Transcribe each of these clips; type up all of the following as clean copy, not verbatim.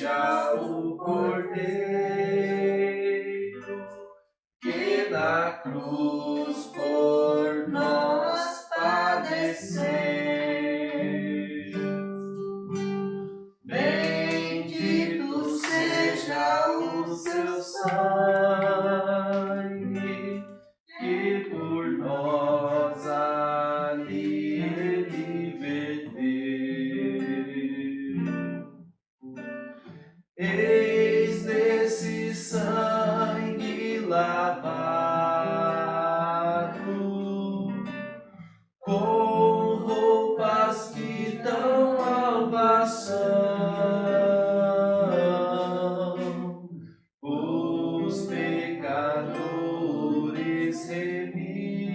seja o Cordeiro que na cruz por nós padeceu. Bendito seja o seu sangue, que por nós ali ele verteu. Eis nesse sangue lavado, com roupas que dão salvação, os pecadores remidos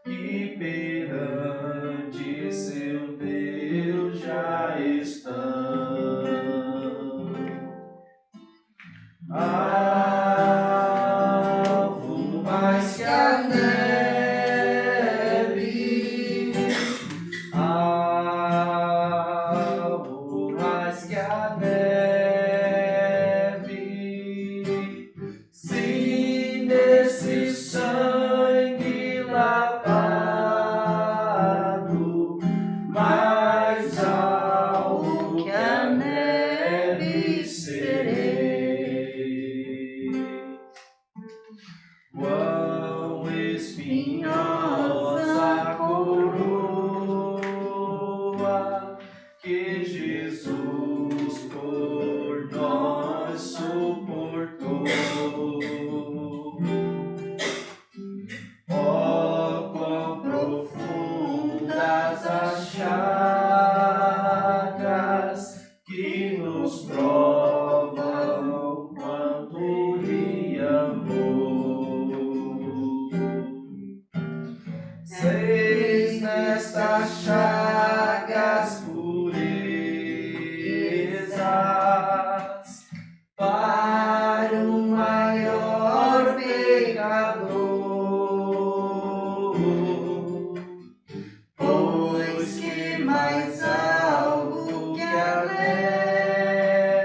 que perante seu Deus já estão. Alvo mais que a neve, alvo mais que a neve, se nesse sangue lavado, mais alvo que a neve serei. Quão espinhosa coroa que Jesus por nós suportou. Oh, quão profundas as chagas que nos provam quanto lhe amou. Seis nestas chagas purezas para um maior pecador, pois que mais algo que a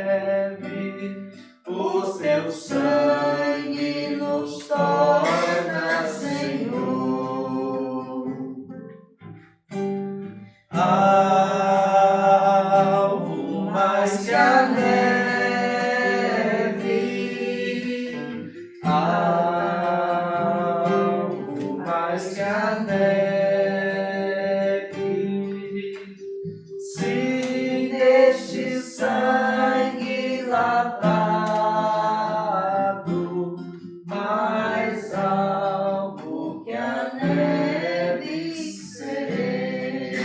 neve, o seu sangue nos torna Senhor. Alvo mais que a neve, alvo mais que a neve, se neste sangue lavado, mais alvo que a neve serei.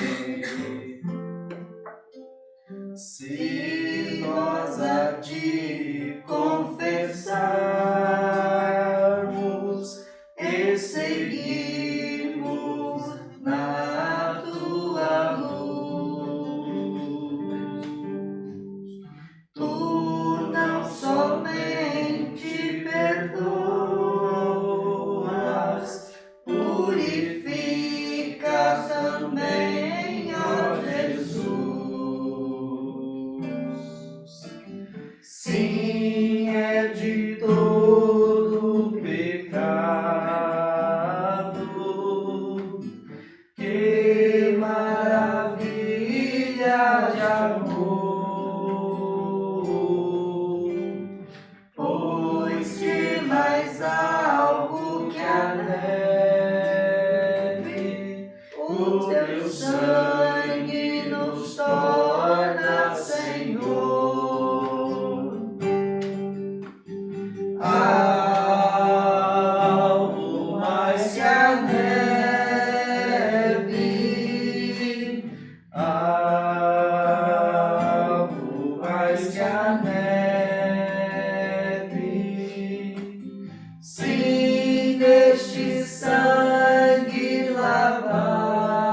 Se nós a ti confessarmos e seguirmos na tua luz, tu não somente perdoas, purificas também, ó Jesus. Sim, é de todo pecado, que maravilha de amor, pois que mais algo que a neve, o teu sangue nos torna Senhor. Alvo mais que a neve, alvo mais que a neve, se neste sangue lavado,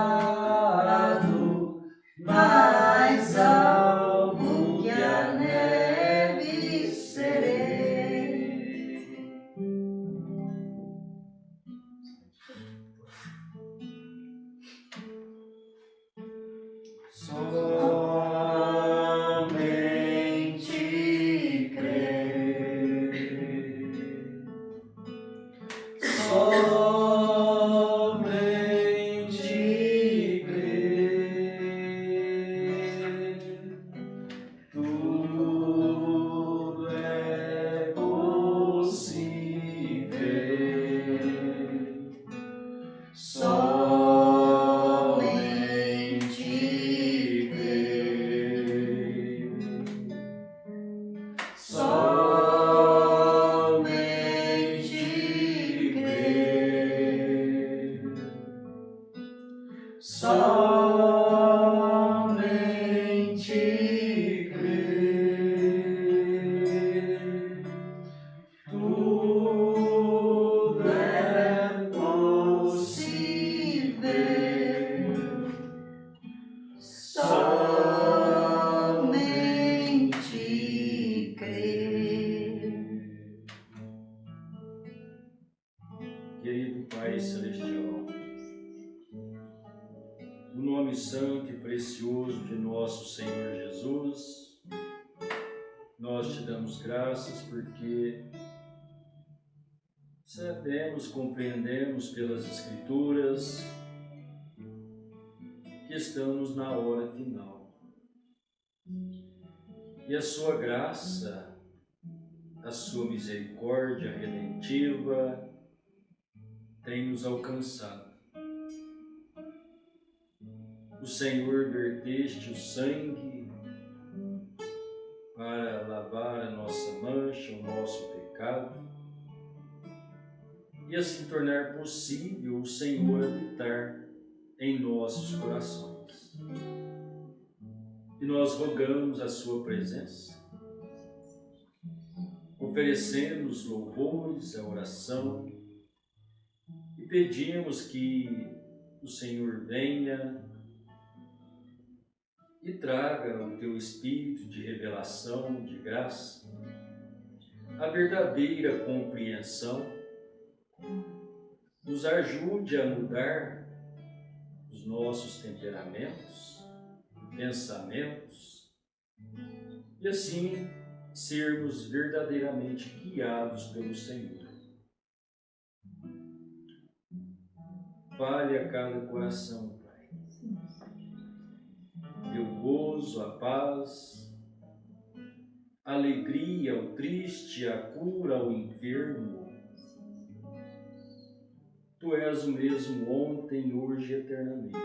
mais alvo que a neve serei. santo e precioso de nosso Senhor Jesus, nós te damos graças porque sabemos, compreendemos pelas Escrituras que estamos na hora final. E a sua graça, a sua misericórdia redentiva tem nos alcançado. O Senhor verteste o sangue para lavar a nossa mancha, o nosso pecado, e assim tornar possível o Senhor habitar em nossos corações. E nós rogamos a sua presença, oferecemos louvores, a oração, e pedimos que o Senhor venha e traga o teu espírito de revelação, de graça, a verdadeira compreensão, nos ajude a mudar os nossos temperamentos, pensamentos, e assim sermos verdadeiramente guiados pelo Senhor. Fale a cada coração, Pai. Dê o gozo, a paz, a alegria ao triste, a cura ao enfermo. Tu és o mesmo ontem, hoje e eternamente.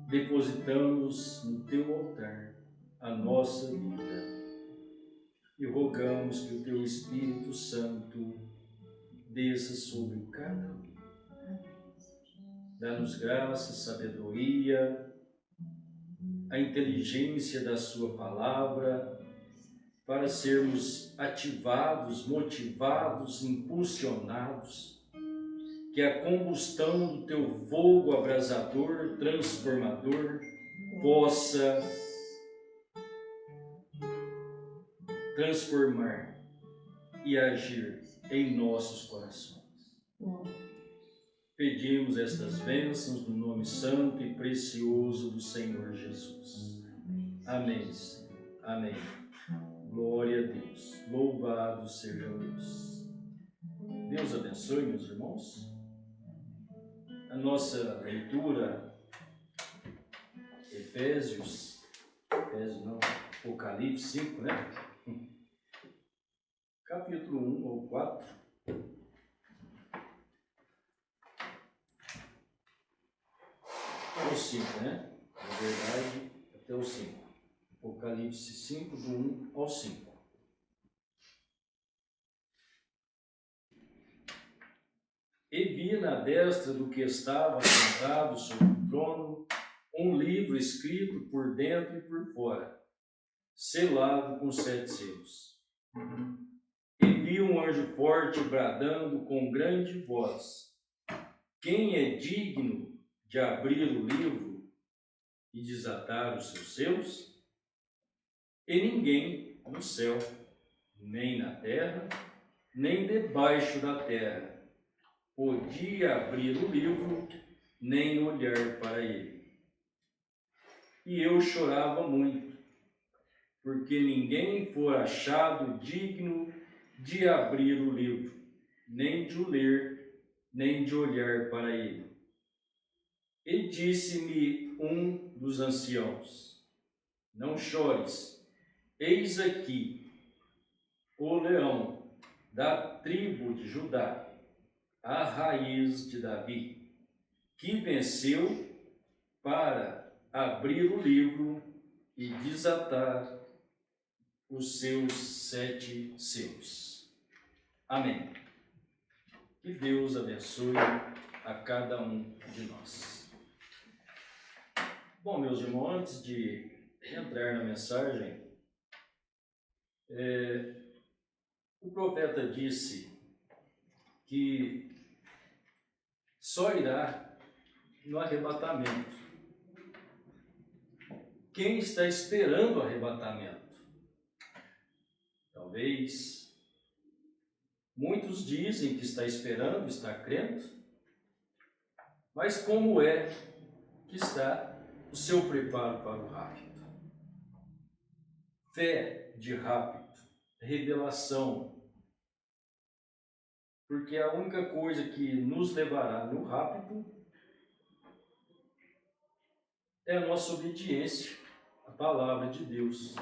Depositamos no teu altar a nossa vida e rogamos que o teu Espírito Santo desça sobre cada um. Dá-nos graça, sabedoria, a inteligência da sua palavra, para sermos ativados, motivados, impulsionados, que a combustão do teu fogo abrasador, transformador, possa transformar e agir em nossos corações. Pedimos estas bênçãos no nome santo e precioso do Senhor Jesus. Amém, Senhor. Amém. Glória a Deus. Louvado seja Deus. Deus abençoe, meus irmãos. A nossa leitura, Apocalipse 5, né? Capítulo 1 ou 4. Até o 5, né? Na verdade, até o 5. Apocalipse 5, do 1 ao 5. E vi na destra do que estava sentado sobre o trono um livro escrito por dentro e por fora, selado com 7 selos. E vi um anjo forte bradando com grande voz: quem é digno de abrir o livro e desatar os seus selos? E ninguém no céu, nem na terra, nem debaixo da terra, podia abrir o livro, nem olhar para ele. E eu chorava muito, porque ninguém for achado digno de abrir o livro, nem de o ler, nem de olhar para ele. E disse-me um dos anciãos: não chores, eis aqui o leão da tribo de Judá, a raiz de Davi, que venceu para abrir o livro e desatar os seus 7 selos. Amém. Que Deus abençoe a cada um de nós. Bom, meus irmãos, antes de entrar na mensagem, o profeta disse que só irá no arrebatamento quem está esperando o arrebatamento. Talvez muitos dizem que está esperando, está crendo, mas como é que está o seu preparo para o rápido. Fé de rápido, revelação. Porque a única coisa que nos levará no rápido é a nossa obediência à palavra de Deus.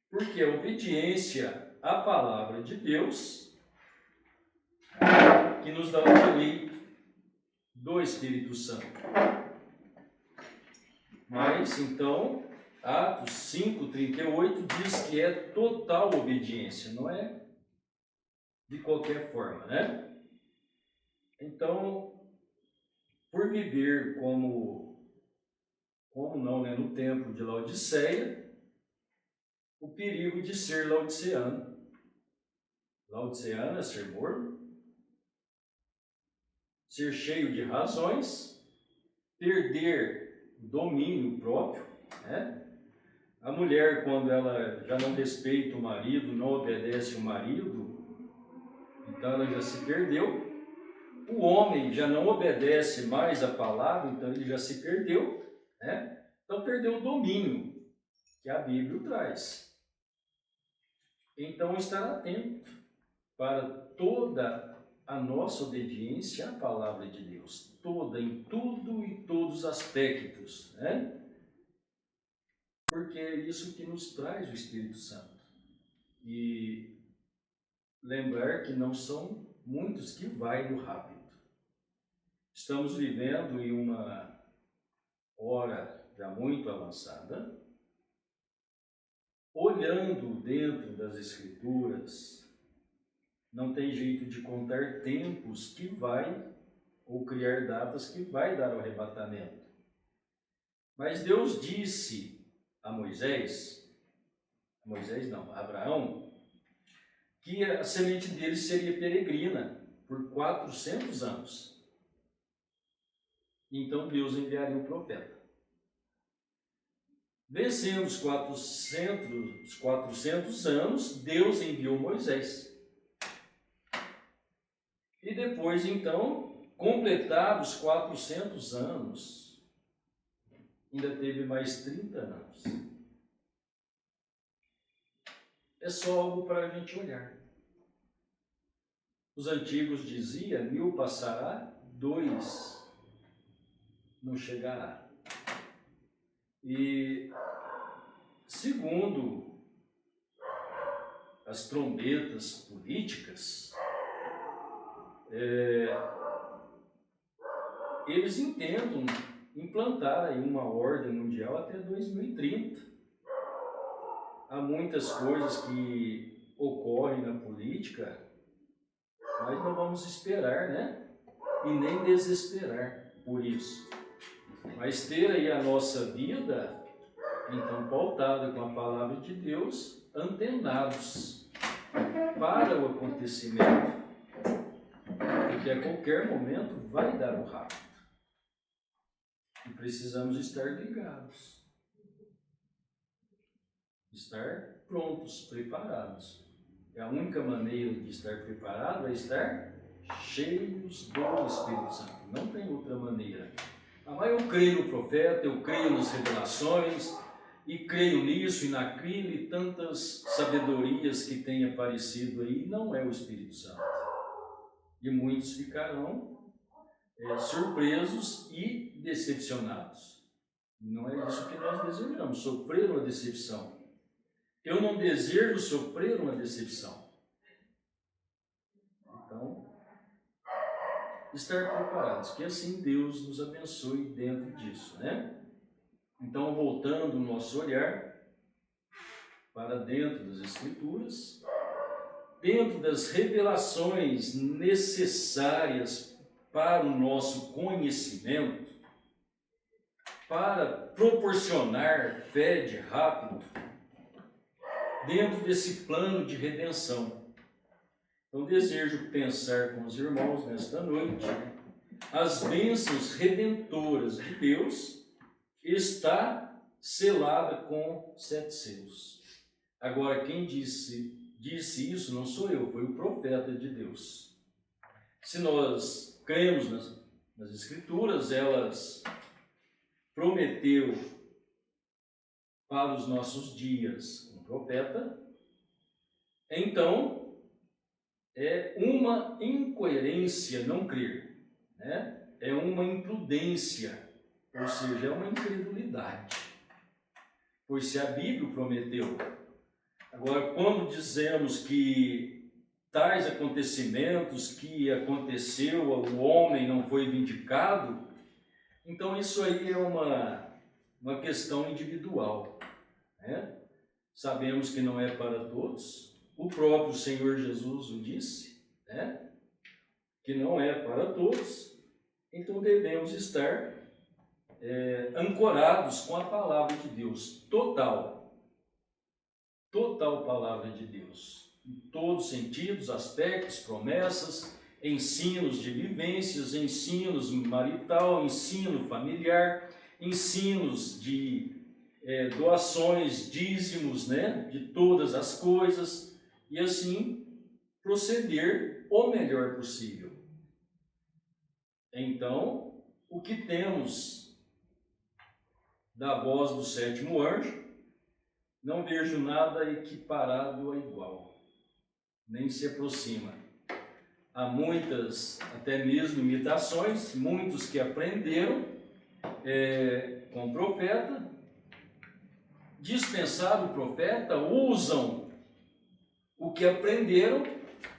Porque a obediência à palavra de Deus que nos dá o direito do Espírito Santo. Mas, então, Atos 5:38 diz que é total obediência, não é de qualquer forma, né? Então, por viver como não, né, no templo de Laodiceia, o perigo de ser laodiceano. Laodiceano é ser morno, ser cheio de razões, perder o domínio próprio, né? A mulher, quando ela já não respeita o marido, não obedece o marido, então ela já se perdeu. O homem já não obedece mais a palavra, então ele já se perdeu, né? Então perdeu o domínio que a Bíblia traz. Então estar atento para toda a nossa obediência à palavra de Deus, toda, em tudo e todos os aspectos, né? Porque é isso que nos traz o Espírito Santo. E lembrar que não são muitos que vai no rápido. Estamos vivendo em uma hora já muito avançada, olhando dentro das Escrituras, não tem jeito de contar tempos que vai, ou criar datas que vai dar o arrebatamento. Mas Deus disse a Abraão, que a semente dele seria peregrina por 400 anos. Então Deus enviaria o profeta. Vencendo os 400 anos, Deus enviou Moisés. E depois, então, completados 400 anos, ainda teve mais 30 anos. É só algo para a gente olhar. Os antigos diziam, 1000 passará, 2 não chegará. E segundo as trombetas políticas, eles intentam implantar aí uma ordem mundial até 2030. Há muitas coisas que ocorrem na política, mas não vamos esperar, né? E nem desesperar por isso. Mas ter aí a nossa vida, então, pautada com a palavra de Deus, antenados para o acontecimento, porque a qualquer momento vai dar o rápido. E precisamos estar ligados, estar prontos, preparados. E a única maneira de estar preparado é estar cheios do Espírito Santo. Não tem outra maneira. Mas eu creio no profeta, eu creio nas revelações, e creio nisso e naquilo, e tantas sabedorias que têm aparecido aí, não é o Espírito Santo. E muitos ficarão surpresos e decepcionados. Não é isso que nós desejamos, sofrer uma decepção. Eu não desejo sofrer uma decepção. Então, estar preparados, que assim Deus nos abençoe dentro disso, né? Então, voltando o nosso olhar para dentro das Escrituras, dentro das revelações necessárias para o nosso conhecimento, para proporcionar fé de rápido, dentro desse plano de redenção. Então, desejo pensar com os irmãos nesta noite as bênçãos redentoras de Deus está selada com 7 selos. Agora, quem disse isso não sou eu, foi o profeta de Deus. Se nós cremos nas Escrituras, elas prometeu para os nossos dias um profeta, então é uma incoerência não crer, né? É uma imprudência, ou seja, é uma incredulidade. Pois se a Bíblia prometeu, agora quando dizemos que tais acontecimentos que aconteceu, o homem não foi vindicado, então isso aí é uma questão individual, né? Sabemos que não é para todos. O próprio Senhor Jesus o disse, né? Que não é para todos. Então devemos estar ancorados com a palavra de Deus, total palavra de Deus, em todos os sentidos, aspectos, promessas, ensinos de vivências, ensinos marital, ensino familiar, ensinos de doações, dízimos, né, de todas as coisas, e assim proceder o melhor possível. Então, o que temos da voz do sétimo anjo, não vejo nada equiparado a igual, nem se aproxima. Há muitas, até mesmo imitações, muitos que aprenderam com o profeta, dispensaram o profeta, usam o que aprenderam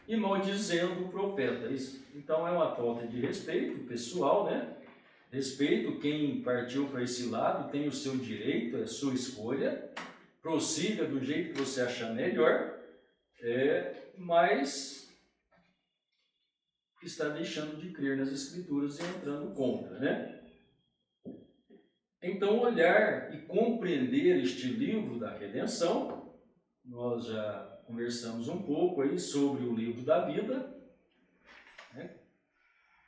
e maldizendo o profeta. Isso, então é uma falta de respeito pessoal, né? Respeito, quem partiu para esse lado tem o seu direito, é a sua escolha, prossiga do jeito que você achar melhor, mas está deixando de crer nas Escrituras e entrando contra, né? Então, olhar e compreender este livro da redenção, nós já conversamos um pouco aí sobre o livro da vida, né?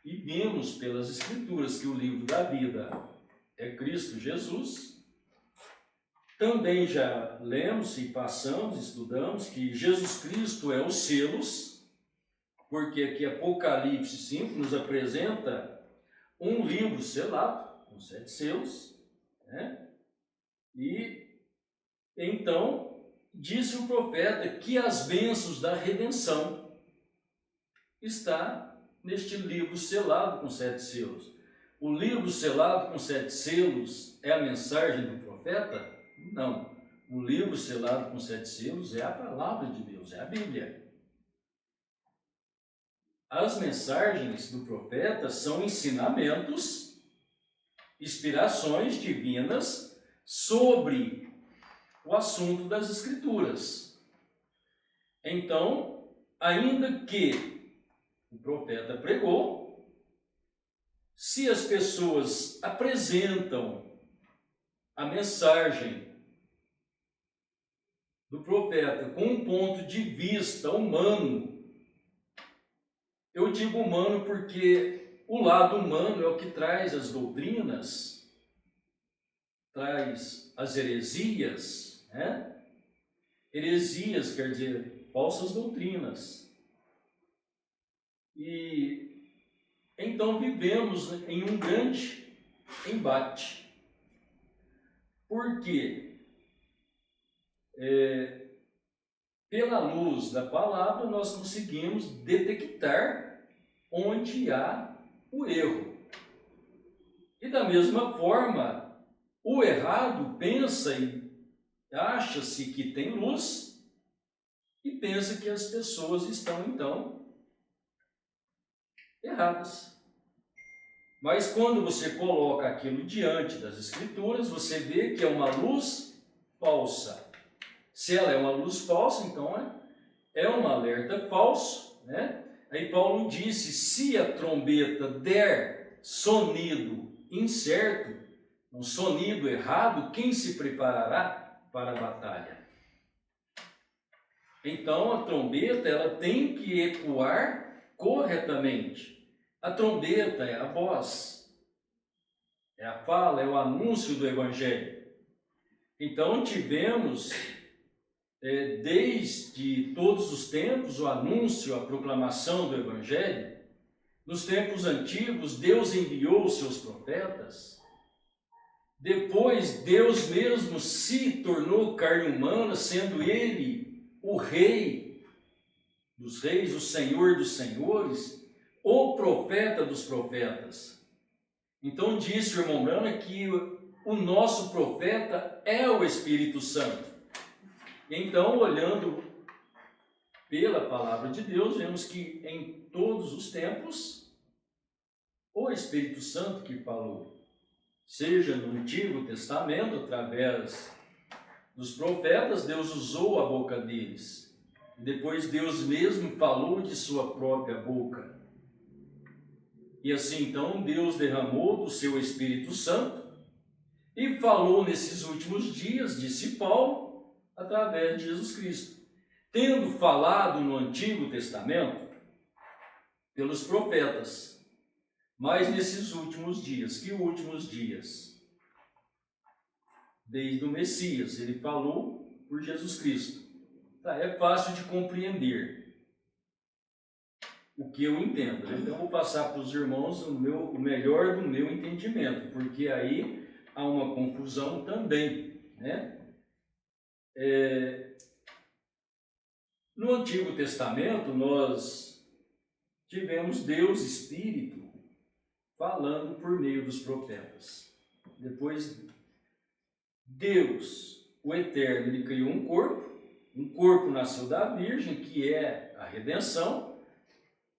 E vimos pelas Escrituras que o livro da vida é Cristo Jesus. Também já lemos e passamos, estudamos que Jesus Cristo é os selos, porque aqui Apocalipse 5 nos apresenta um livro selado, com 7 selos, né? E então disse o profeta que as bênçãos da redenção está neste livro selado com 7 selos. O livro selado com 7 selos é a mensagem do profeta? Não. O livro selado com 7 selos é a palavra de Deus, é a Bíblia. As mensagens do profeta são ensinamentos, inspirações divinas sobre o assunto das Escrituras. Então, ainda que o profeta pregou, se as pessoas apresentam a mensagem do profeta com um ponto de vista humano, eu digo humano porque o lado humano é o que traz as doutrinas, traz as heresias, né? Heresias quer dizer falsas doutrinas. E então vivemos em um grande embate. Por quê? Pela luz da palavra nós conseguimos detectar onde há o erro. E da mesma forma, o errado pensa e acha-se que tem luz e pensa que as pessoas estão então erradas. Mas quando você coloca aquilo diante das Escrituras, você vê que é uma luz falsa. Se ela é uma luz falsa, então é um alerta falso, né? Aí Paulo disse, se a trombeta der sonido incerto, um sonido errado, quem se preparará para a batalha? Então a trombeta ela tem que ecoar corretamente. A trombeta é a voz, é a fala, é o anúncio do Evangelho. Então tivemos, desde todos os tempos, o anúncio, a proclamação do Evangelho. Nos tempos antigos, Deus enviou os seus profetas. Depois, Deus mesmo se tornou carne humana, sendo Ele o Rei dos reis, o Senhor dos senhores, o profeta dos profetas. Então disse o irmão Brana que o nosso profeta é o Espírito Santo. Então, olhando pela palavra de Deus, vemos que em todos os tempos, o Espírito Santo que falou, seja no Antigo Testamento, através dos profetas, Deus usou a boca deles. Depois Deus mesmo falou de sua própria boca. E assim então Deus derramou do seu Espírito Santo e falou nesses últimos dias, disse Paulo, através de Jesus Cristo. Tendo falado no Antigo Testamento pelos profetas, mas nesses últimos dias, que últimos dias? Desde o Messias, ele falou por Jesus Cristo. Tá, é fácil de compreender o que eu entendo. Então, eu vou passar para os irmãos o melhor do meu entendimento, porque aí há uma confusão também, né? No Antigo Testamento, nós tivemos Deus Espírito falando por meio dos profetas. Depois, Deus, o Eterno, ele criou um corpo nasceu da Virgem, que é a redenção,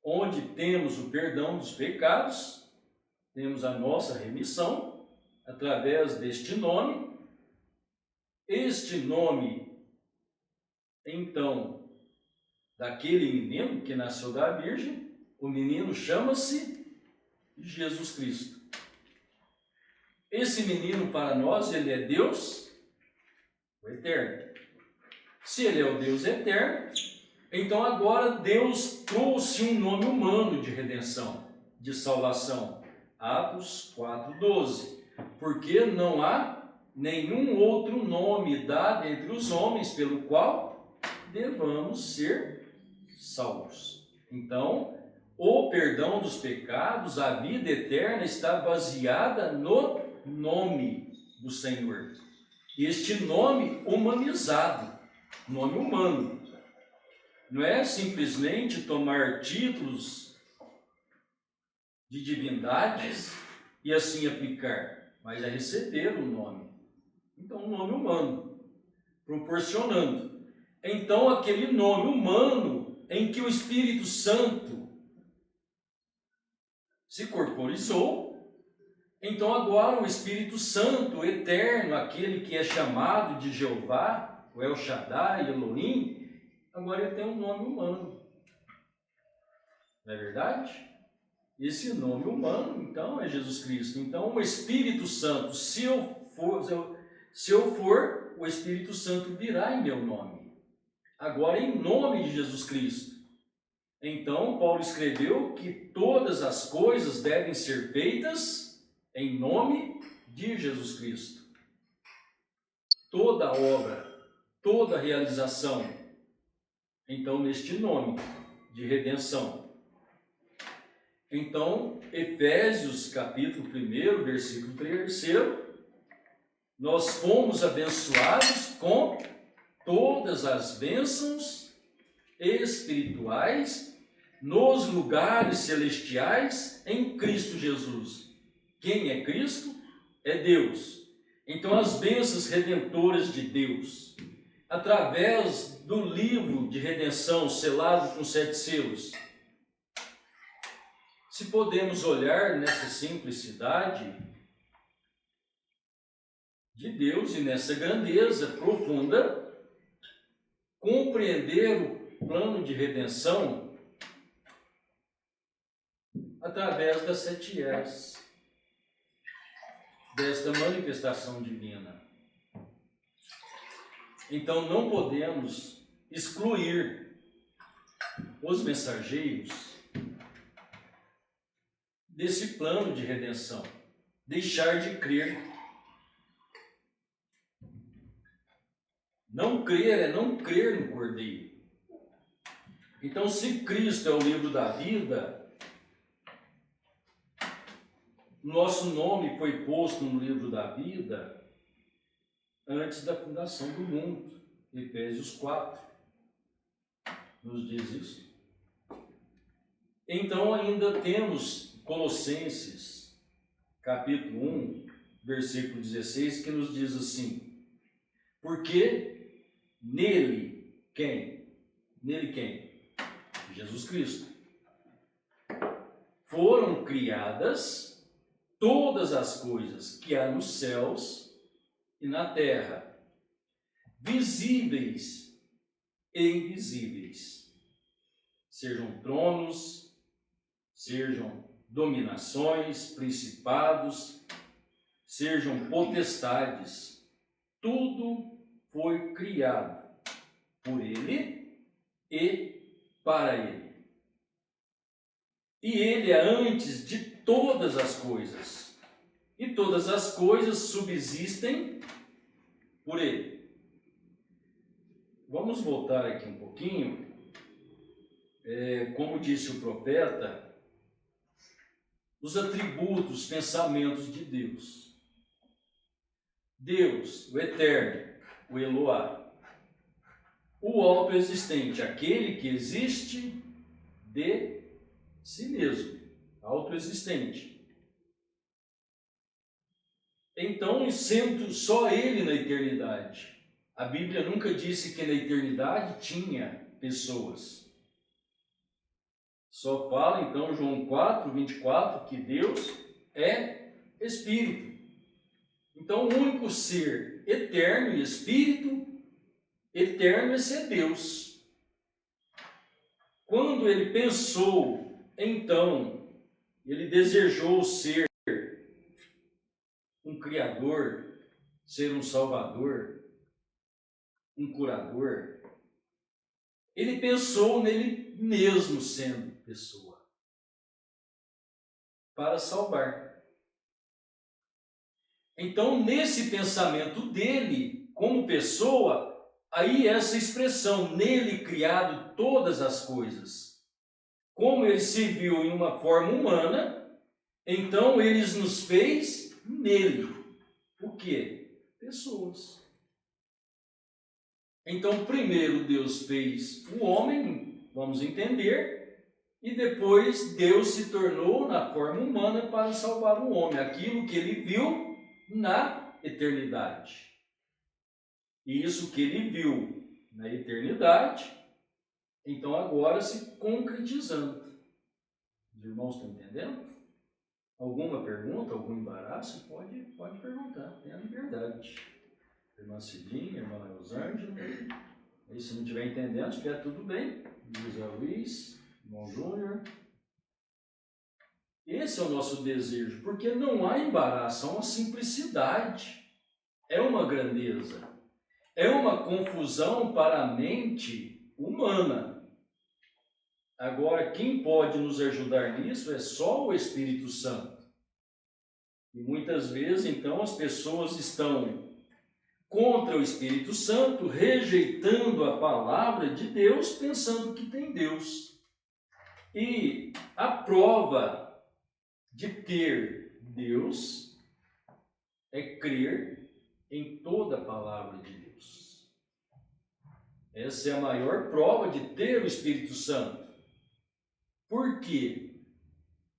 onde temos o perdão dos pecados, temos a nossa remissão, através deste nome. Este nome, então, daquele menino que nasceu da Virgem, o menino chama-se Jesus Cristo. Esse menino para nós, ele é Deus, o Eterno. Se ele é o Deus Eterno, então agora Deus trouxe um nome humano de redenção, de salvação. Atos 4:12. Porque não há nenhum outro nome dado entre os homens pelo qual devamos ser salvos. Então, o perdão dos pecados, a vida eterna está baseada no nome do Senhor. Este nome humanizado, nome humano. Não é simplesmente tomar títulos de divindades e assim aplicar, mas é receber o nome. Então, um nome humano, proporcionando. Então, aquele nome humano em que o Espírito Santo se corporizou. Então agora o Espírito Santo, eterno, aquele que é chamado de Jeová, o El Shaddai, Elohim, agora ele tem um nome humano. Não é verdade? Esse nome humano, então, é Jesus Cristo. Então o Espírito Santo, se eu for, o Espírito Santo virá em meu nome. Agora em nome de Jesus Cristo. Então Paulo escreveu que todas as coisas devem ser feitas em nome de Jesus Cristo. Toda obra, toda realização, então, neste nome de redenção. Então, Efésios, capítulo 1, versículo 3, nós fomos abençoados com todas as bênçãos espirituais nos lugares celestiais em Cristo Jesus. Quem é Cristo? É Deus. Então, as bênçãos redentoras de Deus, através do livro de redenção selado com 7 selos, se podemos olhar nessa simplicidade de Deus e nessa grandeza profunda, compreender o plano de redenção através das 7 eras, desta manifestação divina. Então não podemos excluir os mensageiros desse plano de redenção, deixar de crer. Não crer é não crer no Cordeiro. Então, se Cristo é o livro da vida, nosso nome foi posto no livro da vida antes da fundação do mundo. Efésios 4 nos diz isso. Então ainda temos Colossenses, capítulo 1, versículo 16, que nos diz assim: porque nele, quem? Nele quem? Jesus Cristo. Foram criadas todas as coisas que há nos céus e na terra, visíveis e invisíveis, sejam tronos, sejam dominações, principados, sejam potestades, tudo foi criado por Ele e para Ele. E Ele é antes de todas as coisas, e todas as coisas subsistem por Ele. Vamos voltar aqui um pouquinho. Como disse o profeta, os atributos, pensamentos de Deus. Deus, o Eterno, o Eloá. O autoexistente, aquele que existe de si mesmo, autoexistente. Então, sendo só Ele na eternidade. A Bíblia nunca disse que na eternidade tinha pessoas. Só fala, então, João 4, 24, que Deus é Espírito. Então, o único ser eterno e Espírito eterno é ser Deus. Quando Ele pensou, então, Ele desejou ser um Criador, ser um Salvador, um curador. Ele pensou nele mesmo sendo pessoa, para salvar. Então, nesse pensamento dele, como pessoa, aí essa expressão, nele criado todas as coisas. Como ele se viu em uma forma humana, então ele nos fez nele. O quê? Pessoas. Então, primeiro Deus fez o homem, vamos entender, e depois Deus se tornou na forma humana para salvar o homem, aquilo que ele viu na eternidade. E isso que ele viu na eternidade, então agora se concretizando. Os irmãos estão entendendo? Alguma pergunta, algum embaraço? Pode perguntar, tenha liberdade. Irmã Cidinha, irmã Eusângela. E se não estiver entendendo, estiver tudo bem. José Luiz, irmão Júnior. Esse é o nosso desejo, porque não há embaraço, há uma simplicidade. É uma grandeza. É uma confusão para a mente humana. Agora, quem pode nos ajudar nisso é só o Espírito Santo. E muitas vezes, então, as pessoas estão contra o Espírito Santo, rejeitando a palavra de Deus, pensando que tem Deus. E a prova de ter Deus é crer em toda a palavra de Deus. Essa é a maior prova de ter o Espírito Santo. Por quê?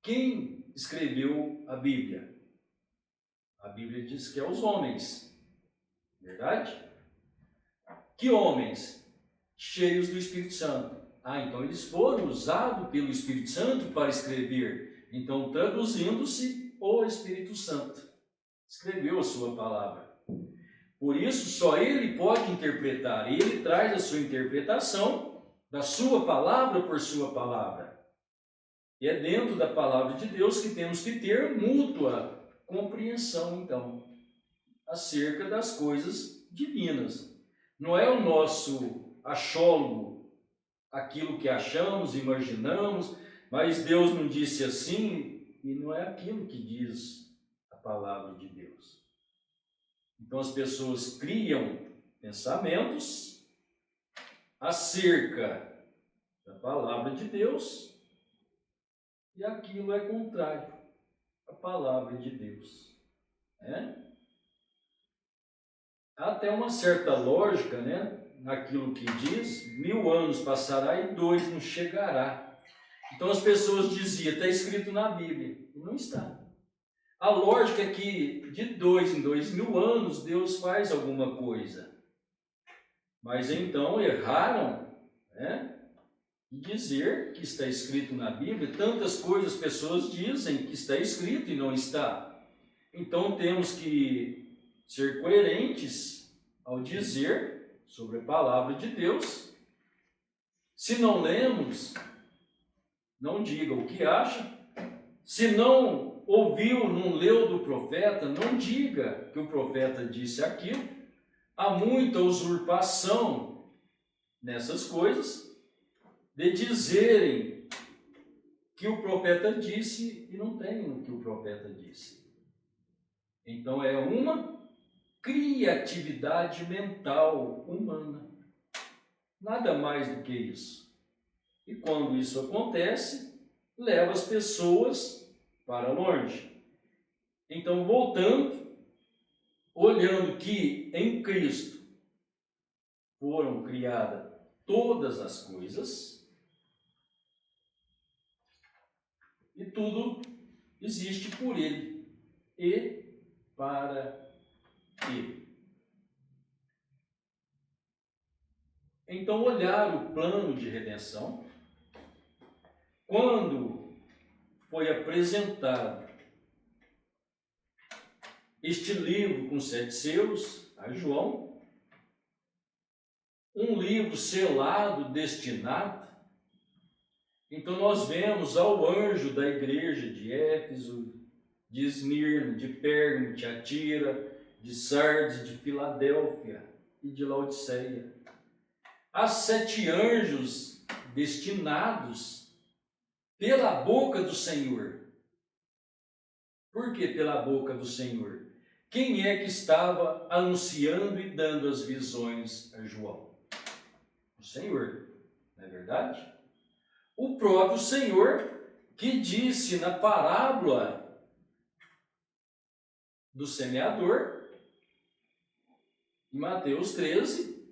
Quem escreveu a Bíblia? A Bíblia diz que é os homens. Verdade? Que homens? Cheios do Espírito Santo. Então eles foram usados pelo Espírito Santo para escrever. Então, traduzindo-se, o Espírito Santo escreveu a sua palavra. Por isso, só ele pode interpretar. Ele traz a sua interpretação da sua palavra por sua palavra. E é dentro da palavra de Deus que temos que ter mútua compreensão, então, acerca das coisas divinas. Não é o nosso achólogo, aquilo que achamos, imaginamos, mas Deus não disse assim, e não é aquilo que diz a palavra de Deus. Então as pessoas criam pensamentos acerca da palavra de Deus, e aquilo é contrário a palavra de Deus. Né? Há até uma certa lógica, né, naquilo que diz, 1000 anos passará e 2 não chegará. Então as pessoas diziam, está escrito na Bíblia, e não está. A lógica é que de 2 em 2000 anos Deus faz alguma coisa. Mas então erraram, né, em dizer que está escrito na Bíblia. Tantas coisas as pessoas dizem que está escrito e não está. Então temos que ser coerentes ao dizer sobre a palavra de Deus. Se não lemos, não diga o que acha. Se não ouviu, não leu do profeta, não diga que o profeta disse aquilo. Há muita usurpação nessas coisas, de dizerem que o profeta disse e não tem o que o profeta disse. Então é uma criatividade mental humana. Nada mais do que isso. E quando isso acontece, leva as pessoas para longe. Então, voltando, olhando que em Cristo foram criadas todas as coisas e tudo existe por Ele e para Ele. Então, olhar o plano de redenção, quando foi apresentado este livro com 7 selos a João, um livro selado, destinado, então nós vemos ao anjo da igreja de Éfeso, de Esmirna, de Pérgamo, de Tiatira, de Sardes, de Filadélfia e de Laodiceia. Há 7 anjos destinados pela boca do Senhor. Por que pela boca do Senhor? Quem é que estava anunciando e dando as visões a João? O Senhor, não é verdade? O próprio Senhor que disse na parábola do semeador, em Mateus 13,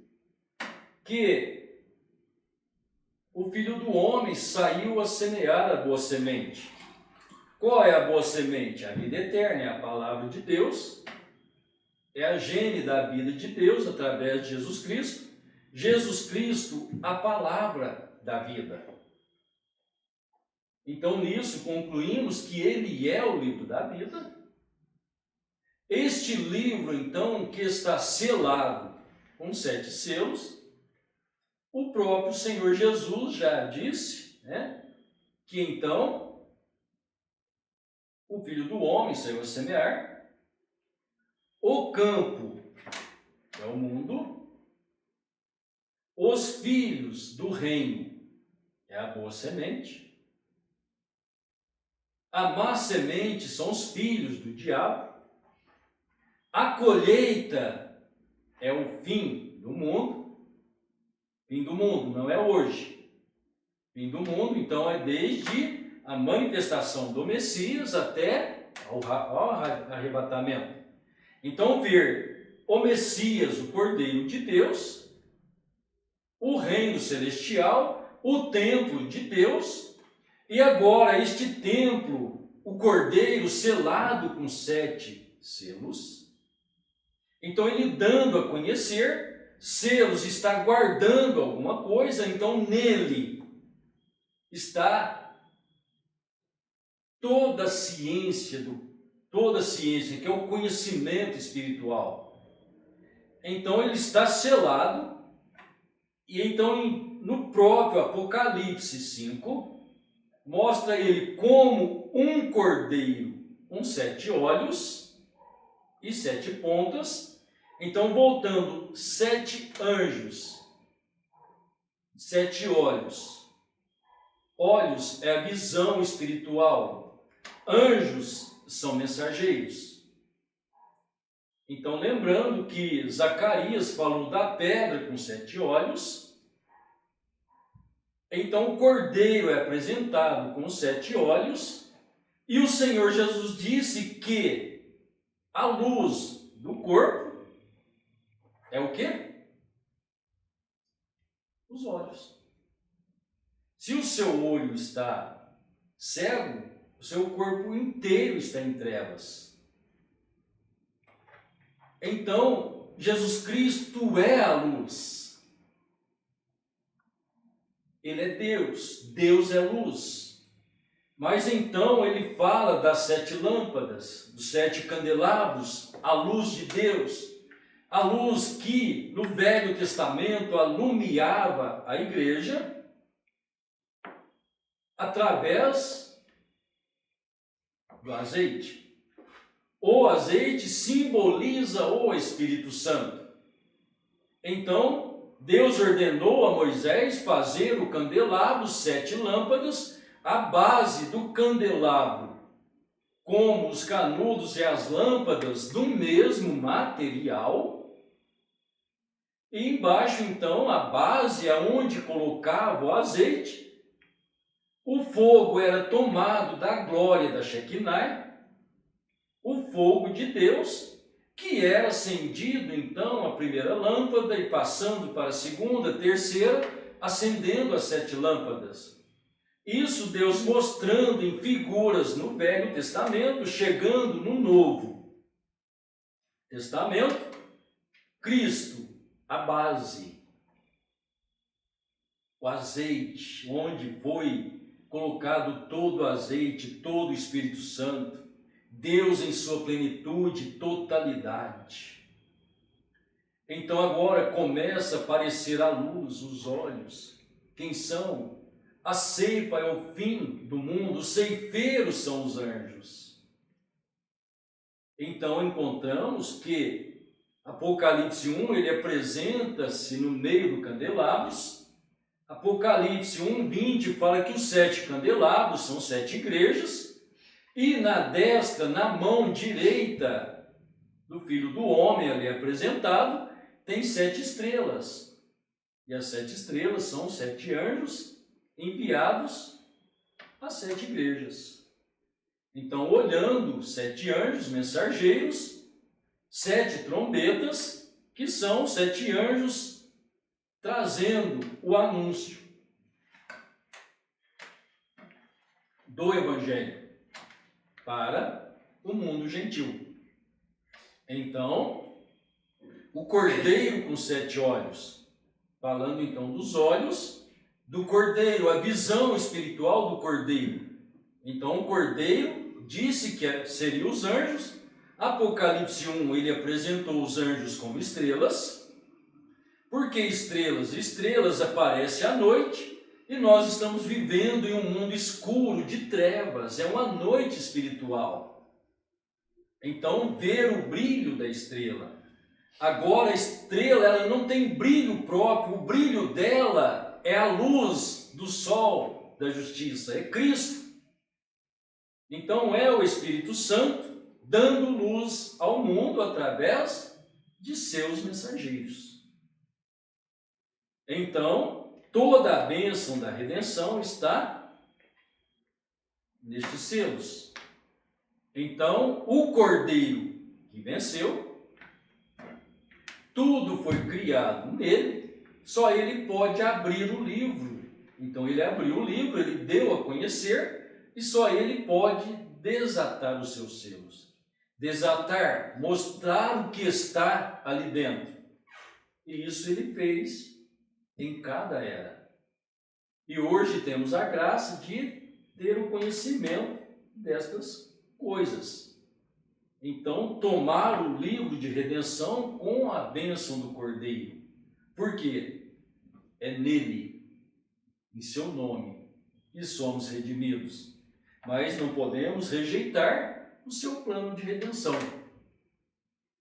que o Filho do Homem saiu a semear a boa semente. Qual é a boa semente? A vida eterna, é a palavra de Deus, é a gênese da vida de Deus através de Jesus Cristo. Jesus Cristo, a palavra da vida. Então, nisso, concluímos que Ele é o livro da vida. Este livro, então, que está selado com 7 selos, o próprio Senhor Jesus já disse, né, que então o Filho do Homem saiu a semear, o campo é o mundo, os filhos do reino é a boa semente, a má semente são os filhos do diabo, a colheita é o fim do mundo não é hoje, fim do mundo, então é desde a manifestação do Messias até ao arrebatamento. Então ver o Messias, o Cordeiro de Deus, o reino celestial, o templo de Deus, e agora este templo, o Cordeiro selado com 7 selos. Então ele dando a conhecer, selos, está guardando alguma coisa, então nele está toda a ciência, que é o conhecimento espiritual. Então ele está selado, e então no próprio Apocalipse 5, mostra ele como um cordeiro com 7 olhos e 7 pontas. Então, voltando, 7 anjos, 7 olhos. Olhos é a visão espiritual. Anjos são mensageiros. Então, lembrando que Zacarias falou da pedra com 7 olhos. Então, o cordeiro é apresentado com 7 olhos. E o Senhor Jesus disse que a luz do corpo é o quê? Os olhos. Se o seu olho está cego, o seu corpo inteiro está em trevas. Então, Jesus Cristo é a luz. Ele é Deus, Deus é luz. Mas então ele fala das 7 lâmpadas, dos 7 candelabros, a luz de Deus, a luz que no Velho Testamento alumiava a igreja através do azeite. O azeite simboliza o Espírito Santo. Então, Deus ordenou a Moisés fazer o candelabro, 7 lâmpadas, a base do candelabro, como os canudos e as lâmpadas do mesmo material. E embaixo, então, a base aonde colocava o azeite. O fogo era tomado da glória da Shekinah, o fogo de Deus, que era acendido, então, a primeira lâmpada e passando para a segunda, terceira, acendendo as 7 lâmpadas. Isso Deus mostrando em figuras no Velho Testamento, chegando no Novo Testamento, Cristo, a base, o azeite, onde foi colocado todo o azeite, todo o Espírito Santo, Deus em sua plenitude, totalidade. Então agora começa a aparecer a luz, os olhos. Quem são? A ceifa é o fim do mundo, os ceifeiros são os anjos. Então encontramos que Apocalipse 1, ele apresenta-se no meio do candelabros. Apocalipse 1:20 fala que os 7 candelabros são 7 igrejas. E na destra, na mão direita do Filho do Homem ali apresentado, tem 7 estrelas. E as 7 estrelas são 7 anjos enviados às 7 igrejas. Então, olhando 7 anjos mensageiros, 7 trombetas, que são 7 anjos trazendo o anúncio do Evangelho para o mundo gentil. Então, o cordeiro com 7 olhos, falando então dos olhos do cordeiro, a visão espiritual do cordeiro. Então, o cordeiro disse que seriam os anjos. Apocalipse 1, ele apresentou os anjos como estrelas. Por que estrelas? Estrelas aparecem à noite. E nós estamos vivendo em um mundo escuro, de trevas, é uma noite espiritual. Então, ver o brilho da estrela. Agora, a estrela ela não tem brilho próprio, o brilho dela é a luz do sol da justiça, é Cristo. Então, é o Espírito Santo dando luz ao mundo através de seus mensageiros. Então, toda a bênção da redenção está nestes selos. Então, o Cordeiro que venceu, tudo foi criado nele, só ele pode abrir o livro. Então, ele abriu o livro, ele deu a conhecer, e só ele pode desatar os seus selos. Desatar, mostrar o que está ali dentro. E isso ele fez em cada era. E hoje temos a graça de ter o conhecimento destas coisas. Então, tomar o livro de redenção com a bênção do Cordeiro. Por quê? É nele, em seu nome, que somos redimidos. Mas não podemos rejeitar o seu plano de redenção.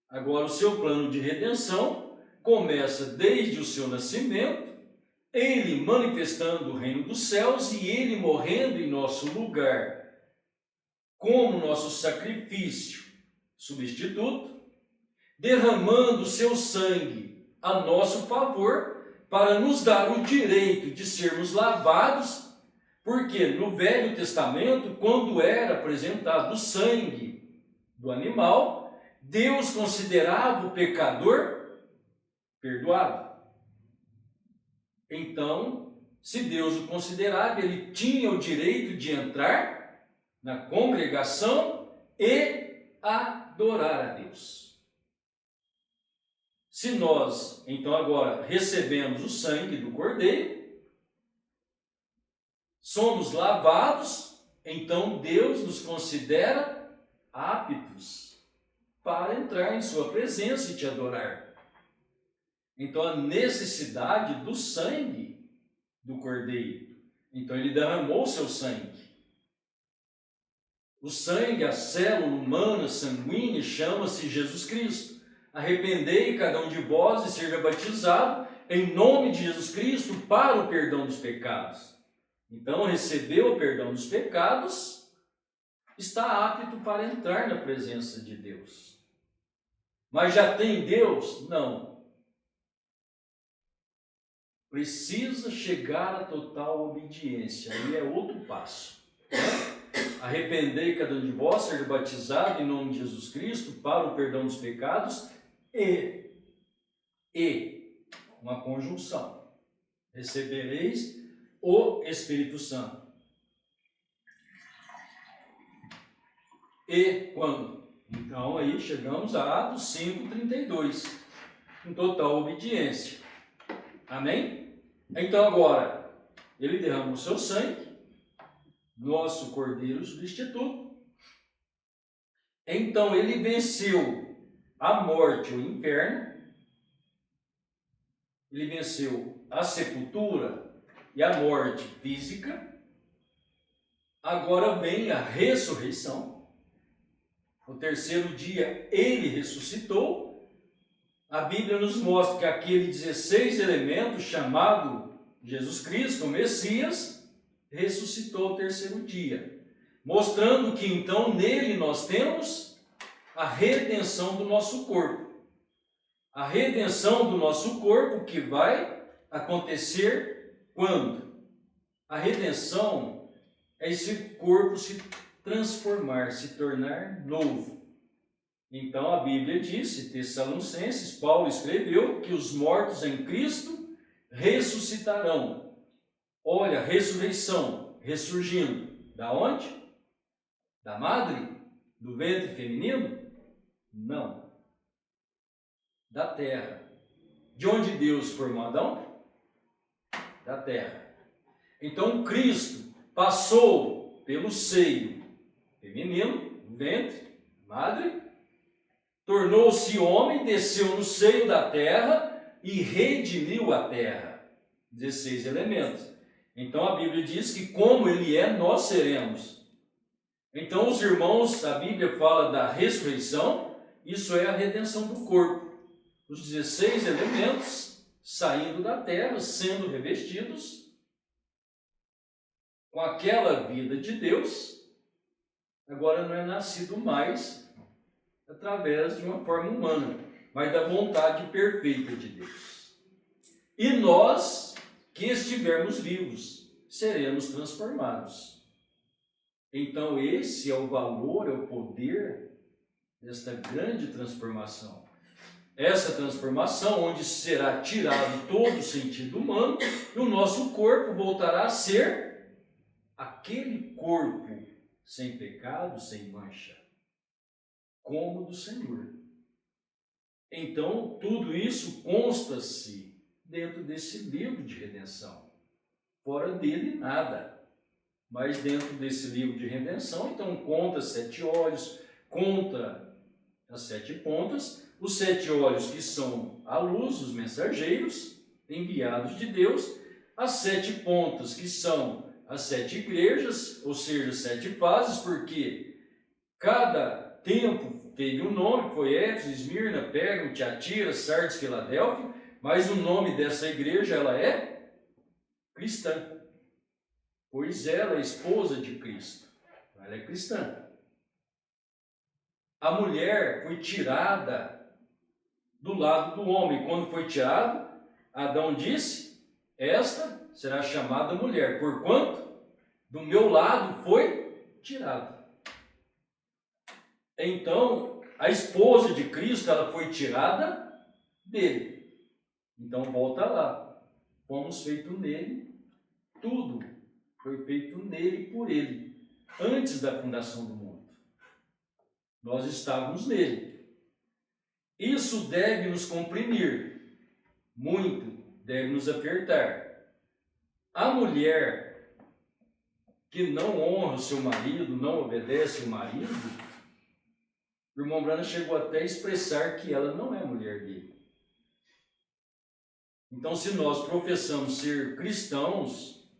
Agora, o seu plano de redenção começa desde o seu nascimento, ele manifestando o reino dos céus e ele morrendo em nosso lugar, como nosso sacrifício substituto, derramando o seu sangue a nosso favor, para nos dar o direito de sermos lavados Porque no Velho Testamento, quando era apresentado o sangue do animal, Deus considerava o pecador perdoado. Então, se Deus o considerava, ele tinha o direito de entrar na congregação e adorar a Deus. Se nós, então, agora recebemos o sangue do Cordeiro, somos lavados, então Deus nos considera aptos para entrar em sua presença e te adorar. Então, a necessidade do sangue do Cordeiro. Então, ele derramou seu sangue. O sangue, a célula humana sanguínea, chama-se Jesus Cristo. Arrependei cada um de vós e seja batizado em nome de Jesus Cristo para o perdão dos pecados. Então, recebeu o perdão dos pecados, está apto para entrar na presença de Deus. Mas já tem Deus? Não. Precisa chegar à total obediência. Aí é outro passo. Arrependei cada um de vós, ser batizado em nome de Jesus Cristo para o perdão dos pecados e uma conjunção. Recebereis o Espírito Santo. E quando? Então aí chegamos a Atos 5:32. Em total obediência. Amém? Então agora, ele derramou seu sangue, nosso Cordeiro substituto. Então ele venceu a morte, o inferno. Ele venceu a sepultura e a morte física. Agora vem a ressurreição. No terceiro dia ele ressuscitou. A Bíblia nos mostra que aquele 16 elementos chamado Jesus Cristo, o Messias, ressuscitou ao terceiro dia, mostrando que então nele nós temos a redenção do nosso corpo. A redenção do nosso corpo que vai acontecer quando? A redenção é esse corpo se transformar, se tornar novo. Então a Bíblia disse, Tessalonicenses, Paulo escreveu que os mortos em Cristo ressuscitarão. Olha, ressurreição, ressurgindo. Da onde? Da madre? Do ventre feminino? Não. Da terra. De onde Deus formou Adão? Da terra. Então Cristo passou pelo seio feminino, ventre, madre, tornou-se homem, desceu no seio da terra e redimiu a terra. 16 elementos. Então a Bíblia diz que como ele é, nós seremos. Então os irmãos, a Bíblia fala da ressurreição, isso é a redenção do corpo. Os 16 elementos saindo da terra, sendo revestidos com aquela vida de Deus, agora não é nascido mais através de uma forma humana, mas da vontade perfeita de Deus. E nós, que estivermos vivos, seremos transformados. Então esse é o valor, é o poder desta grande transformação. Essa transformação onde será tirado todo o sentido humano e o nosso corpo voltará a ser aquele corpo sem pecado, sem mancha, como o do Senhor. Então, tudo isso consta-se dentro desse livro de redenção. Fora dele, nada. Mas dentro desse livro de redenção, então, conta 7 olhos, conta as 7 pontas, os 7 olhos que são a luz, os mensageiros enviados de Deus, as 7 pontas que são as 7 igrejas, ou seja, 7 fases, porque cada tempo teve um nome, que foi Éfeso, Esmirna, Pérgamo, Tiatira, Sardes, Filadélfia, mas o nome dessa igreja, ela é cristã, pois ela é esposa de Cristo, ela é cristã. A mulher foi tirada do lado do homem. Quando foi tirado, Adão disse, esta será chamada mulher, porquanto do meu lado foi tirado. Então, a esposa de Cristo, ela foi tirada dele. Então, volta lá. Fomos feitos nele, tudo foi feito nele e por ele, antes da fundação do mundo. Nós estávamos nele. Isso deve nos comprimir, muito, deve nos apertar. A mulher que não honra o seu marido, não obedece o marido, o irmão Branham chegou até a expressar que ela não é mulher dele. Então, se nós professamos ser cristãos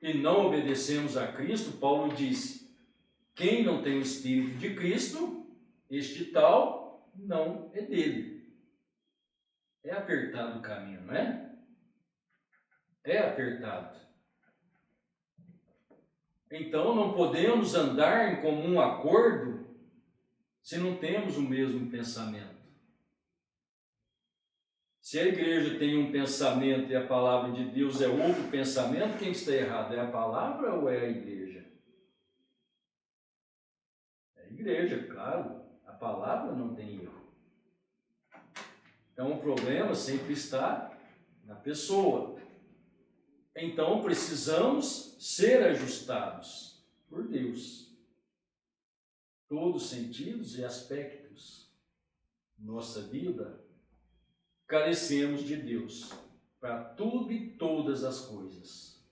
e não obedecemos a Cristo, Paulo disse: quem não tem o Espírito de Cristo, este tal não é dele. É apertado o caminho, não é? É apertado. Então, não podemos andar em comum acordo se não temos o mesmo pensamento. Se a igreja tem um pensamento e a palavra de Deus é outro pensamento, quem está errado? É a palavra ou é a igreja? É a igreja, claro. A palavra não tem erro. Então o problema sempre está na pessoa. Então precisamos ser ajustados por Deus. Todos os sentidos e aspectos da nossa vida carecemos de Deus para tudo e todas as coisas.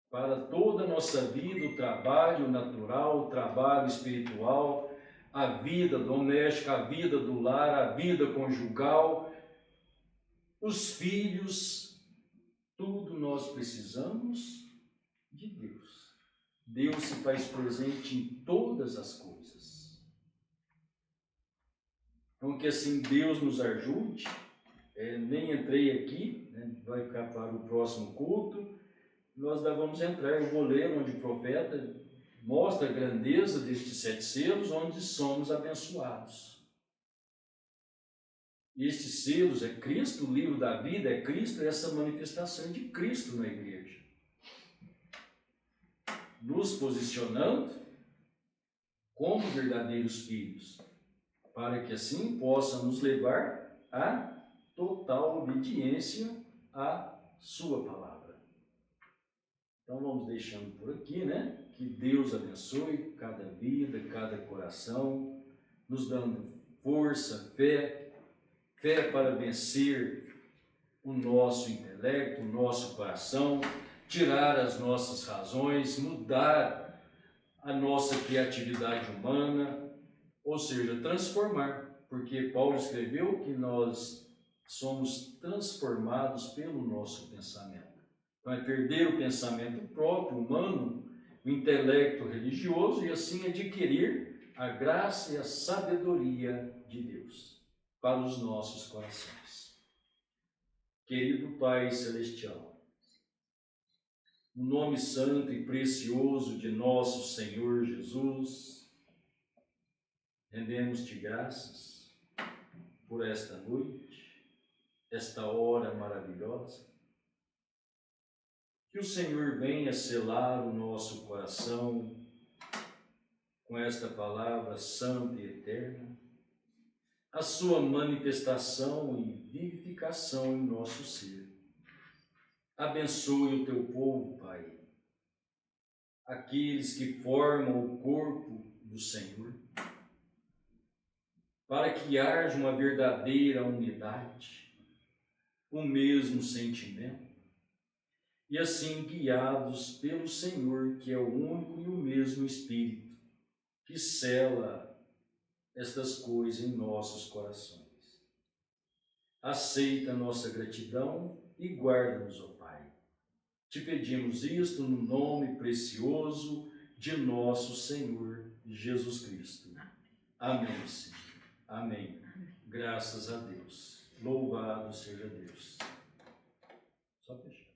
Para toda a nossa vida, o trabalho natural, o trabalho espiritual, a vida doméstica, a vida do lar, a vida conjugal, os filhos, tudo nós precisamos de Deus. Deus se faz presente em todas as coisas. Então, que assim Deus nos ajude. Nem entrei aqui, né? Vai ficar para o próximo culto. Nós vamos entrar, eu vou ler onde o profeta mostra a grandeza destes 7 selos, onde somos abençoados. Estes selos é Cristo, o livro da vida é Cristo, essa manifestação de Cristo na igreja. Nos posicionando como verdadeiros filhos, para que assim possa nos levar à total obediência à sua palavra. Então vamos deixando por aqui, né? Que Deus abençoe cada vida, cada coração, nos dando força, fé para vencer o nosso intelecto, o nosso coração, tirar as nossas razões, mudar a nossa criatividade humana, ou seja, transformar, porque Paulo escreveu que nós somos transformados pelo nosso pensamento. Então é perder o pensamento próprio, humano, o intelecto religioso e assim adquirir a graça e a sabedoria de Deus para os nossos corações. Querido Pai Celestial, no nome santo e precioso de nosso Senhor Jesus, rendemos-te graças por esta noite, esta hora maravilhosa. Que o Senhor venha selar o nosso coração com esta palavra santa e eterna, a sua manifestação e vivificação em nosso ser. Abençoe o teu povo, Pai, aqueles que formam o corpo do Senhor, para que haja uma verdadeira unidade, o mesmo sentimento, e assim guiados pelo Senhor, que é o único e o mesmo Espírito, que sela estas coisas em nossos corações. Aceita a nossa gratidão e guarda-nos, ó Pai. Te pedimos isto no nome precioso de nosso Senhor Jesus Cristo. Amém, Senhor. Amém. Graças a Deus. Louvado seja Deus. Só fechar.